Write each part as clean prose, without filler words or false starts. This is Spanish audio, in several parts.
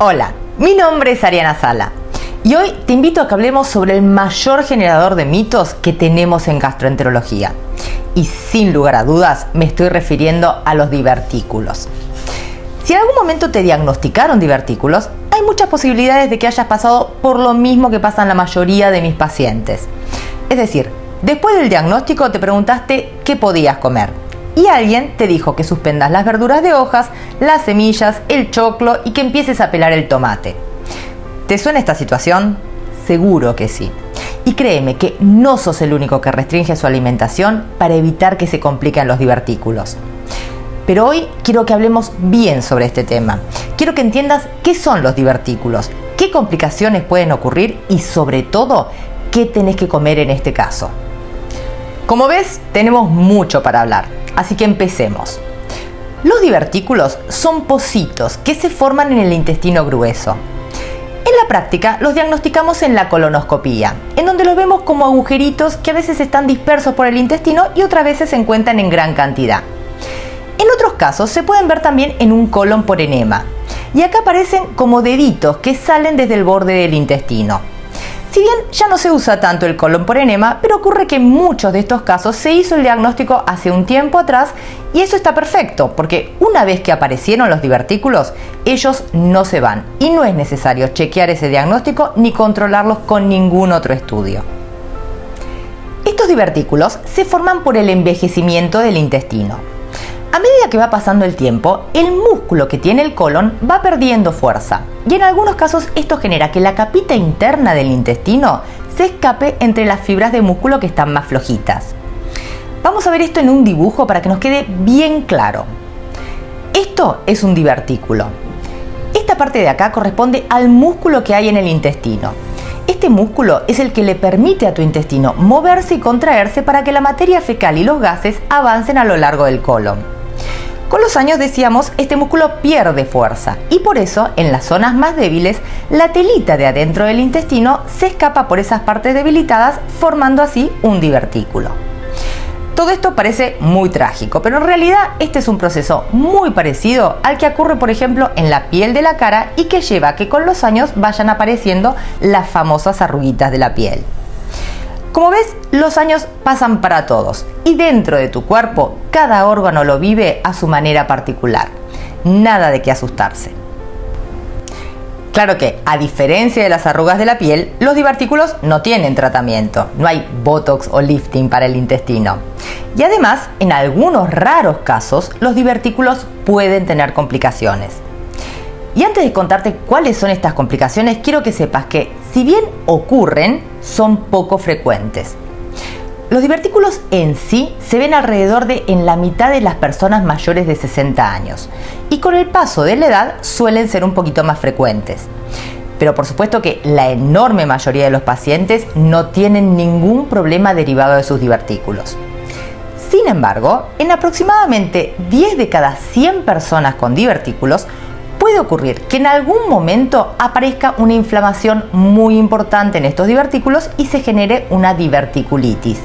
Hola, mi nombre es Ariana Sala y hoy te invito a que hablemos sobre el mayor generador de mitos que tenemos en gastroenterología. Y sin lugar a dudas me estoy refiriendo a los divertículos. Si en algún momento te diagnosticaron divertículos, hay muchas posibilidades de que hayas pasado por lo mismo que pasan la mayoría de mis pacientes. Es decir, después del diagnóstico te preguntaste qué podías comer y alguien te dijo que suspendas las verduras de hojas, las semillas, el choclo y que empieces a pelar el tomate. ¿Te suena esta situación? Seguro que sí. Y créeme que no sos el único que restringe su alimentación para evitar que se compliquen los divertículos. Pero hoy quiero que hablemos bien sobre este tema. Quiero que entiendas qué son los divertículos, qué complicaciones pueden ocurrir y sobre todo, qué tenés que comer en este caso. Como ves, tenemos mucho para hablar, así que empecemos. Los divertículos son pocitos que se forman en el intestino grueso. En la práctica los diagnosticamos en la colonoscopía, en donde los vemos como agujeritos que a veces están dispersos por el intestino y otras veces se encuentran en gran cantidad. En otros casos se pueden ver también en un colon por enema, y acá aparecen como deditos que salen desde el borde del intestino. Si bien ya no se usa tanto el colon por enema, pero ocurre que en muchos de estos casos se hizo el diagnóstico hace un tiempo atrás y eso está perfecto, porque una vez que aparecieron los divertículos, ellos no se van y no es necesario chequear ese diagnóstico ni controlarlos con ningún otro estudio. Estos divertículos se forman por el envejecimiento del intestino. A medida que va pasando el tiempo, el músculo que tiene el colon va perdiendo fuerza y en algunos casos esto genera que la capita interna del intestino se escape entre las fibras de músculo que están más flojitas. Vamos a ver esto en un dibujo para que nos quede bien claro. Esto es un divertículo. Esta parte de acá corresponde al músculo que hay en el intestino. Este músculo es el que le permite a tu intestino moverse y contraerse para que la materia fecal y los gases avancen a lo largo del colon. Con los años, decíamos, este músculo pierde fuerza y por eso, en las zonas más débiles, la telita de adentro del intestino se escapa por esas partes debilitadas, formando así un divertículo. Todo esto parece muy trágico, pero en realidad este es un proceso muy parecido al que ocurre, por ejemplo, en la piel de la cara y que lleva a que con los años vayan apareciendo las famosas arruguitas de la piel. Como ves, los años pasan para todos y dentro de tu cuerpo cada órgano lo vive a su manera particular. Nada de qué asustarse. Claro que, a diferencia de las arrugas de la piel, los divertículos no tienen tratamiento. No hay botox o lifting para el intestino. Y además, en algunos raros casos, los divertículos pueden tener complicaciones. Y antes de contarte cuáles son estas complicaciones, quiero que sepas que, si bien ocurren, son poco frecuentes. Los divertículos en sí se ven alrededor de en la mitad de las personas mayores de 60 años y con el paso de la edad suelen ser un poquito más frecuentes. Pero por supuesto que la enorme mayoría de los pacientes no tienen ningún problema derivado de sus divertículos. Sin embargo, en aproximadamente 10 de cada 100 personas con divertículos puede ocurrir que en algún momento aparezca una inflamación muy importante en estos divertículos y se genere una diverticulitis.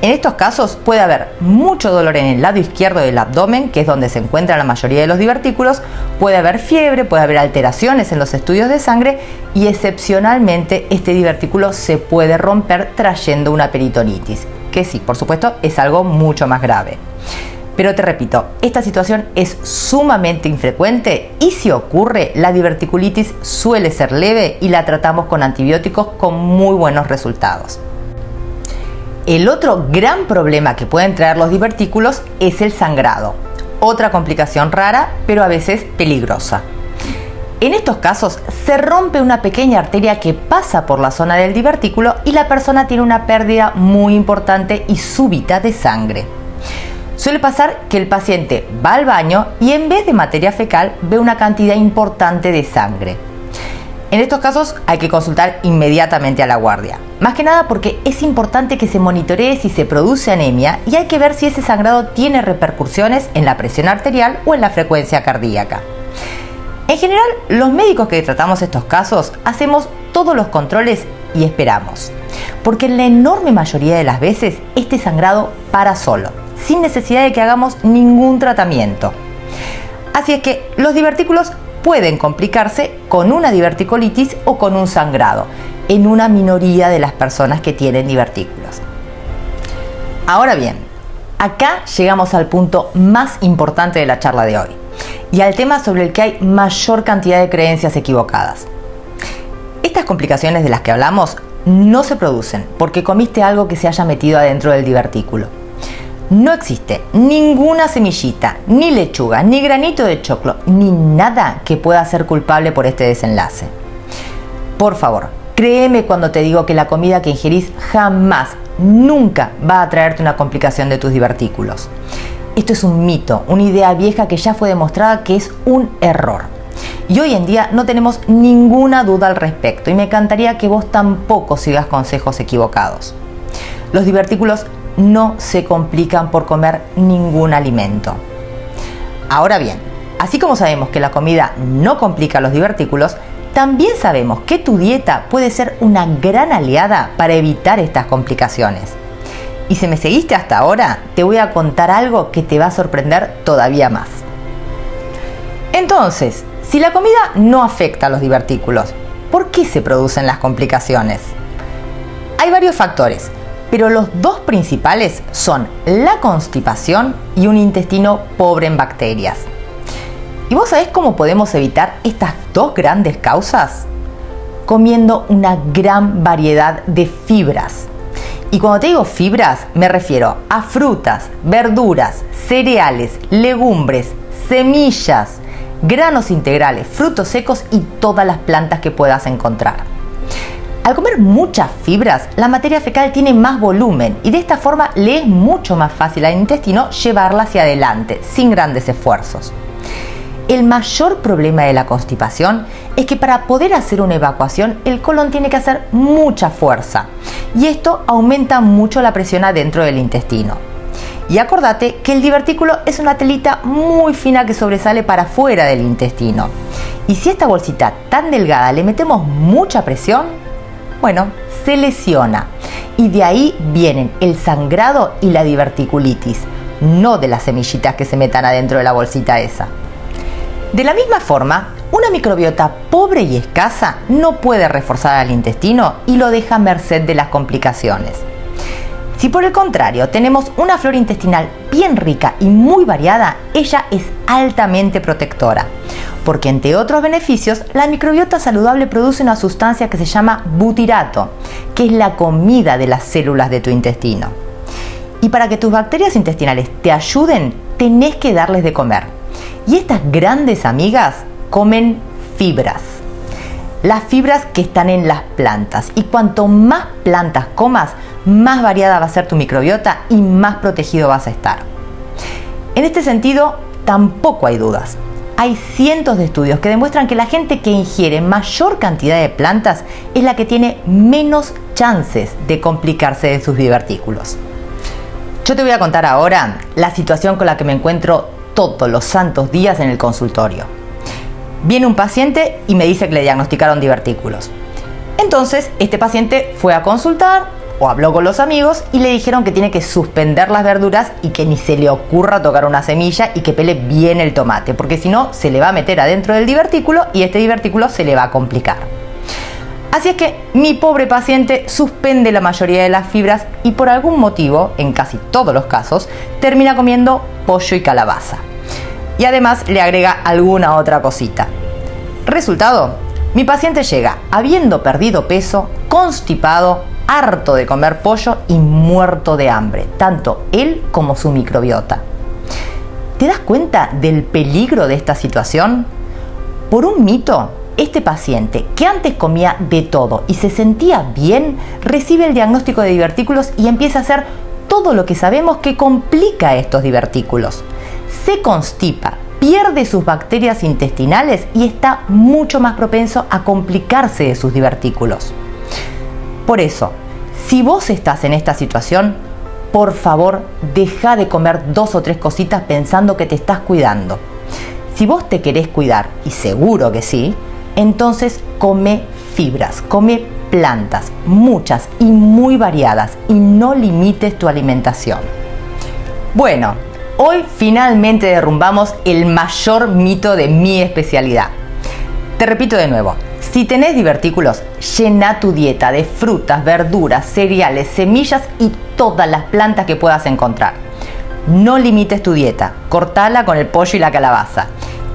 En estos casos puede haber mucho dolor en el lado izquierdo del abdomen, que es donde se encuentra la mayoría de los divertículos, puede haber fiebre, puede haber alteraciones en los estudios de sangre y excepcionalmente este divertículo se puede romper trayendo una peritonitis, que sí, por supuesto, es algo mucho más grave. Pero te repito, esta situación es sumamente infrecuente y si ocurre, la diverticulitis suele ser leve y la tratamos con antibióticos con muy buenos resultados. El otro gran problema que pueden traer los divertículos es el sangrado, otra complicación rara pero a veces peligrosa. En estos casos se rompe una pequeña arteria que pasa por la zona del divertículo y la persona tiene una pérdida muy importante y súbita de sangre. Suele pasar que el paciente va al baño y en vez de materia fecal ve una cantidad importante de sangre. En estos casos hay que consultar inmediatamente a la guardia, más que nada porque es importante que se monitoree si se produce anemia y hay que ver si ese sangrado tiene repercusiones en la presión arterial o en la frecuencia cardíaca. En general, los médicos que tratamos estos casos hacemos todos los controles y esperamos, porque en la enorme mayoría de las veces este sangrado para solo, sin necesidad de que hagamos ningún tratamiento. Así es que los divertículos pueden complicarse con una diverticulitis o con un sangrado, en una minoría de las personas que tienen divertículos. Ahora bien, acá llegamos al punto más importante de la charla de hoy y al tema sobre el que hay mayor cantidad de creencias equivocadas. Estas complicaciones de las que hablamos no se producen porque comiste algo que se haya metido adentro del divertículo. No existe ninguna semillita, ni lechuga, ni granito de choclo, ni nada que pueda ser culpable por este desenlace. Por favor, créeme cuando te digo que la comida que ingerís jamás, nunca va a traerte una complicación de tus divertículos. Esto es un mito, una idea vieja que ya fue demostrada que es un error. Y hoy en día no tenemos ninguna duda al respecto y me encantaría que vos tampoco sigas consejos equivocados. Los divertículos no se complican por comer ningún alimento. Ahora bien, así como sabemos que la comida no complica los divertículos, también sabemos que tu dieta puede ser una gran aliada para evitar estas complicaciones. Y si me seguiste hasta ahora, te voy a contar algo que te va a sorprender todavía más. Entonces, si la comida no afecta a los divertículos, ¿por qué se producen las complicaciones? Hay varios factores, pero los dos principales son la constipación y un intestino pobre en bacterias. ¿Y vos sabés cómo podemos evitar estas dos grandes causas? Comiendo una gran variedad de fibras. Y cuando te digo fibras, me refiero a frutas, verduras, cereales, legumbres, semillas, granos integrales, frutos secos y todas las plantas que puedas encontrar. Al comer muchas fibras, la materia fecal tiene más volumen y de esta forma le es mucho más fácil al intestino llevarla hacia adelante, sin grandes esfuerzos. El mayor problema de la constipación es que para poder hacer una evacuación, el colon tiene que hacer mucha fuerza y esto aumenta mucho la presión adentro del intestino. Y acordate que el divertículo es una telita muy fina que sobresale para afuera del intestino. Y si a esta bolsita tan delgada le metemos mucha presión, bueno, se lesiona. Y de ahí vienen el sangrado y la diverticulitis, no de las semillitas que se metan adentro de la bolsita esa. De la misma forma, una microbiota pobre y escasa no puede reforzar al intestino y lo deja a merced de las complicaciones. Si por el contrario tenemos una flora intestinal bien rica y muy variada, ella es altamente protectora, porque entre otros beneficios, la microbiota saludable produce una sustancia que se llama butirato, que es la comida de las células de tu intestino. Y para que tus bacterias intestinales te ayuden, tenés que darles de comer. Y estas grandes amigas comen fibras. Las fibras que están en las plantas. Y cuanto más plantas comas, más variada va a ser tu microbiota y más protegido vas a estar. En este sentido, tampoco hay dudas. Hay cientos de estudios que demuestran que la gente que ingiere mayor cantidad de plantas es la que tiene menos chances de complicarse de sus divertículos. Yo te voy a contar ahora la situación con la que me encuentro todos los santos días en el consultorio. Viene un paciente y me dice que le diagnosticaron divertículos. Entonces, este paciente fue a consultar o habló con los amigos y le dijeron que tiene que suspender las verduras y que ni se le ocurra tocar una semilla y que pele bien el tomate, porque si no se le va a meter adentro del divertículo y este divertículo se le va a complicar. Así es que mi pobre paciente suspende la mayoría de las fibras y por algún motivo, en casi todos los casos, termina comiendo pollo y calabaza. Y además le agrega alguna otra cosita. Resultado, mi paciente llega habiendo perdido peso, constipado, harto de comer pollo y muerto de hambre, tanto él como su microbiota. ¿Te das cuenta del peligro de esta situación? Por un mito, este paciente, que antes comía de todo y se sentía bien, recibe el diagnóstico de divertículos y empieza a hacer todo lo que sabemos que complica estos divertículos. Se constipa, pierde sus bacterias intestinales y está mucho más propenso a complicarse de sus divertículos. Por eso, si vos estás en esta situación, por favor, deja de comer 2 o 3 cositas pensando que te estás cuidando. Si vos te querés cuidar, y seguro que sí, entonces come fibras, come plantas, muchas y muy variadas, y no limites tu alimentación. Bueno, hoy finalmente derrumbamos el mayor mito de mi especialidad. Te repito de nuevo, si tenés divertículos, llena tu dieta de frutas, verduras, cereales, semillas y todas las plantas que puedas encontrar. No limites tu dieta, cortala con el pollo y la calabaza.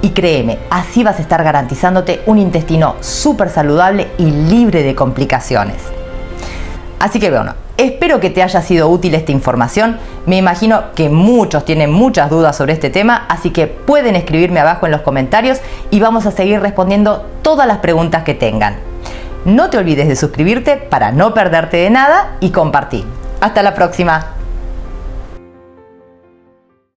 Y créeme, así vas a estar garantizándote un intestino súper saludable y libre de complicaciones. Así que bueno, espero que te haya sido útil esta información. Me imagino que muchos tienen muchas dudas sobre este tema, así que pueden escribirme abajo en los comentarios y vamos a seguir respondiendo todas las preguntas que tengan. No te olvides de suscribirte para no perderte de nada y compartir. Hasta la próxima.